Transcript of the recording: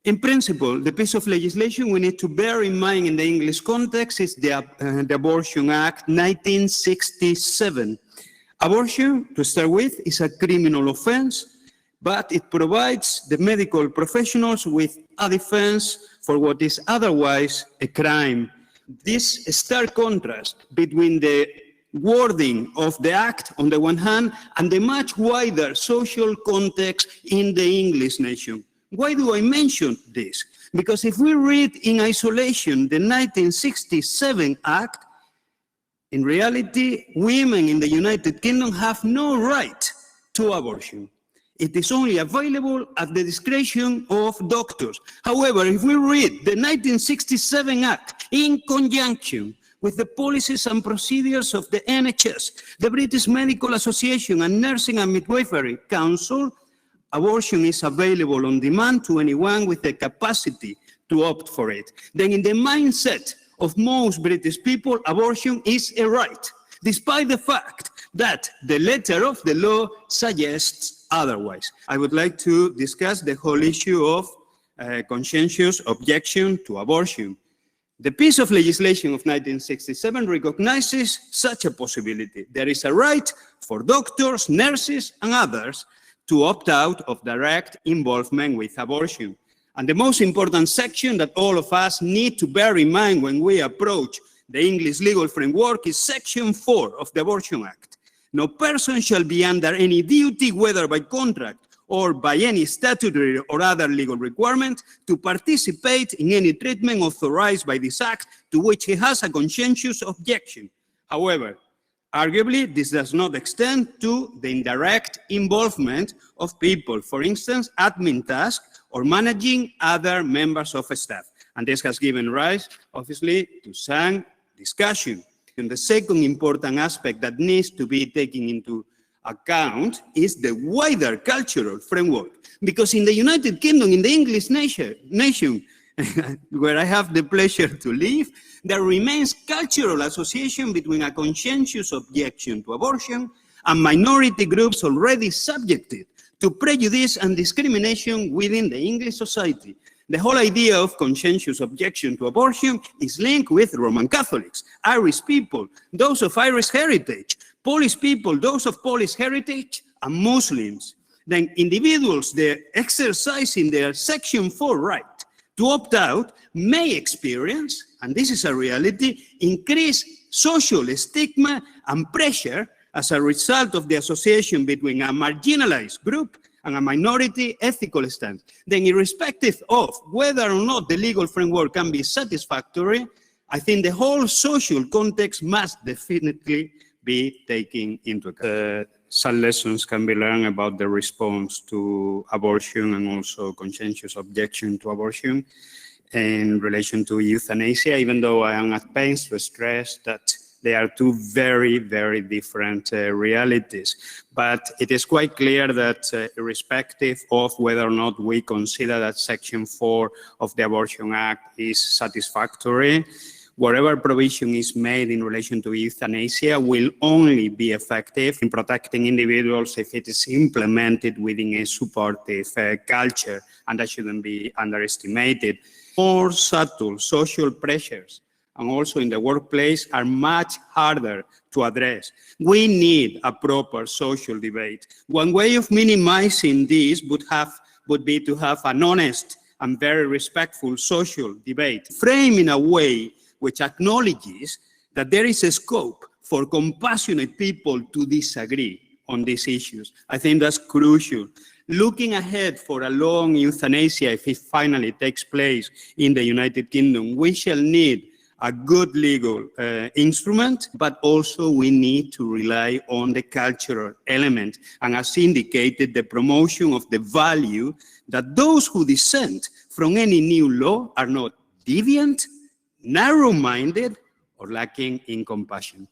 In principle, the piece of legislation we need to bear in mind in the English context is the Abortion Act 1967. Abortion, to start with, is a criminal offense, but it provides the medical professionals with a defense for what is otherwise a crime. This stark contrast between the wording of the act on the one hand and the much wider social context in the English nation. Why do I mention this? Because if we read in isolation the 1967 Act, in reality, women in the United Kingdom have no right to abortion. It is only available at the discretion of doctors. However, if we read the 1967 Act in conjunction with the policies and procedures of the NHS, the British Medical Association and Nursing and Midwifery Council, abortion is available on demand to anyone with the capacity to opt for it. Then in the mindset of most British people, abortion is a right, despite the fact that the letter of the law suggests otherwise. I would like to discuss the whole issue of conscientious objection to abortion. The piece of legislation of 1967 recognizes such a possibility. There is a right for doctors, nurses, and others to opt out of direct involvement with abortion. And the most important section that all of us need to bear in mind when we approach the English legal framework is Section 4 of the Abortion Act. No person shall be under any duty, whether by contract or by any statutory or other legal requirement, to participate in any treatment authorized by this act to which he has a conscientious objection. However, arguably, this does not extend to the indirect involvement of people, for instance, admin tasks or managing other members of staff. And this has given rise, obviously, to some discussion. And the second important aspect that needs to be taken into account is the wider cultural framework. Because in the United Kingdom, in the English nation where I have the pleasure to live, there remains cultural association between a conscientious objection to abortion and minority groups already subjected to prejudice and discrimination within the English society. The whole idea of conscientious objection to abortion is linked with Roman Catholics, Irish people, those of Irish heritage, Polish people, those of Polish heritage, and Muslims. Then individuals, they're exercising their Section 4 right to opt out may experience, and this is a reality, increased social stigma and pressure as a result of the association between a marginalized group and a minority ethical stance. Then irrespective of whether or not the legal framework can be satisfactory, I think the whole social context must definitely be taken into account. Some lessons can be learned about the response to abortion and also conscientious objection to abortion in relation to euthanasia, even though I am at pains to stress that they are two very, very different realities. But it is quite clear that irrespective of whether or not we consider that Section 4 of the Abortion Act is satisfactory, whatever provision is made in relation to euthanasia will only be effective in protecting individuals if it is implemented within a supportive culture, and that shouldn't be underestimated. More subtle social pressures and also in the workplace are much harder to address. We need a proper social debate. One way of minimizing this would be to have an honest and very respectful social debate, framed in a way which acknowledges that there is a scope for compassionate people to disagree on these issues. I think that's crucial. Looking ahead for a long euthanasia, if it finally takes place in the United Kingdom, we shall need a good legal instrument, but also we need to rely on the cultural element. And as indicated, the promotion of the value that those who dissent from any new law are not deviant, narrow-minded, or lacking in compassion.